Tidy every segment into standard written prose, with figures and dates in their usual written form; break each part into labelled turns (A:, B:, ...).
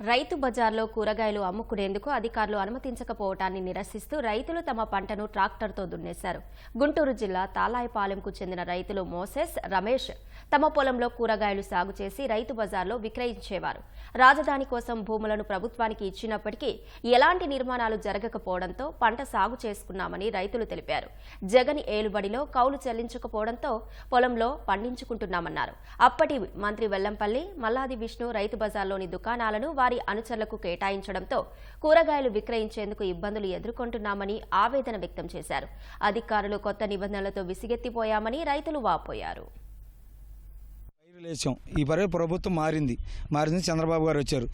A: రైతు బజార్లో కూరగాయలు అమ్ముకునేందుకు అధికారులు అనుమతించకపోవటాన్ని నిరసిస్తూ రైతులు తమ పంటను ట్రాక్టర్తో దున్నేశారు. గుంటూరు జిల్లా తాలాయపాలెంకు చెందిన రైతులు మోసెస్, రమేష్ తమ పొలంలో కూరగాయలు సాగు చేసి రైతు బజార్లో విక్రయించేవారు. రాజధాని కోసం భూములను ప్రభుత్వానికి ఇచ్చినప్పటికీ ఎలాంటి నిర్మాణాలు జరగకపోవడంతో పంట సాగు చేసుకున్నామని రైతులు తెలిపారు. జగన్ ఏలుబడిలో కౌలు చెల్లించకపోవడంతో పొలంలో పండించుకుంటున్నామన్నారు. అప్పటి మంత్రి వెల్లంపల్లి, మల్లాది విష్ణు రైతు బజార్లోని దుకాణాలను వారి అనుచరులకు కేటాయించడంతో కూరగాయలు విక్రయించేందుకు ఇబ్బందులు ఎదుర్కొంటున్నామని ఆవేదన వ్యక్తం చేశారు. అధికారులు కొత్త నిబంధనలతో విసిగెత్తిపోయామని రైతులు వాపోయారు.
B: ఈ పరే ప్రభుత్వం మారింది. చంద్రబాబు గారు వచ్చారు,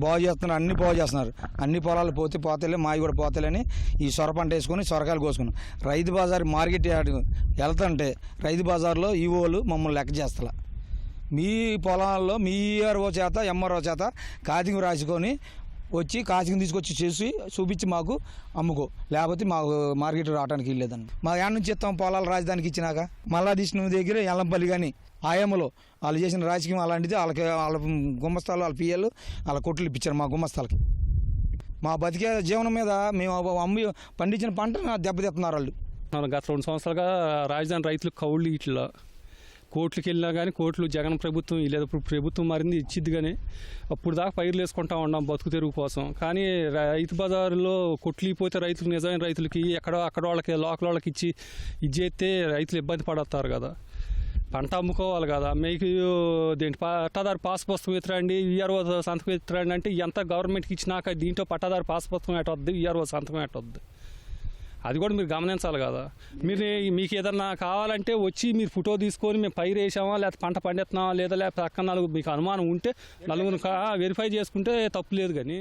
B: బాగు చేస్తున్నారు, అన్ని బాగు చేస్తున్నారు. అన్ని పొలాలు పోతేలే మావి కూడా పోతేలేని ఈ సొర పంట వేసుకొని సొరకాయలు కోసుకున్నాం. రైతు బజార్ మార్కెట్ వెళ్తుంటే రైతు బజార్లో ఈవోలు మమ్మల్ని లెక్క చేస్తలా. మీ పొలాల్లో మీ ఈఆర్ఓ చేత ఎంఆర్ఓ చేత కాతికి రాసుకొని వచ్చి కాచికి తీసుకొచ్చి చేసి చూపించి మాకు అమ్ముకో, లేకపోతే మాకు మార్కెట్ రావడానికి వెళ్ళేదండి. మా యాడ్ నుంచి ఇస్తాం పొలాలు రాజధానికి ఇచ్చినాక. మల్లాది విష్ణు దగ్గర ఎల్లంపల్లి కానీ ఆయంలో వాళ్ళు చేసిన రాజకీయం అలాంటిది. వాళ్ళ గుమ్మస్తాలు, వాళ్ళ పిఎలు, వాళ్ళ కొట్లు ఇప్పించారు మా గుమ్మస్తాలకి. మా బతికే జీవనం మీద మేము అమ్మి పండించిన పంట దెబ్బతిస్తున్నారు వాళ్ళు.
C: గత 2 సంవత్సరాలుగా రాజధాని రైతులు కౌళ్ళు ఇట్లా కోట్లకి వెళ్ళినా కానీ కోట్లు జగన్ ప్రభుత్వం లేదా ఇప్పుడు ప్రభుత్వం మారింది ఇచ్చిద్ది. కానీ అప్పుడు దాకా పైర్లు వేసుకుంటా ఉన్నాం బతుకు తెరుగు కోసం. కానీ రైతు బజారులో కొట్లిపోతే రైతులు, నిజమైన రైతులకి అక్కడ వాళ్ళకి లోకల్ వాళ్ళకి ఇచ్చి ఇది చేస్తే రైతులు ఇబ్బంది పడతారు కదా. పంట అమ్ముకోవాలి కదా. మీకు దేంటి పట్టాదారు పాస్ పుస్తకం ఎత్తురండి, ఈఆర్ఓ సంతకం ఎత్తురండి అంటే ఎంత గవర్నమెంట్కి ఇచ్చినాక దీంట్లో పట్టాదారు పాస్ పుస్తకం ఎట్టొద్దు, ఈఆర్ఓ సంతకం ఎట్టొద్దు. అది కూడా మీరు గమనించాలి కదా. మీకు ఏదన్నా కావాలంటే వచ్చి మీరు ఫోటో తీసుకొని మేము పైరు వేసామా లేకపోతే పంట పండిస్తున్నామా లేదా లేకపోతే అక్కడ మీకు అనుమానం ఉంటే నలుగురు వెరిఫై చేసుకుంటే తప్పు లేదు. కానీ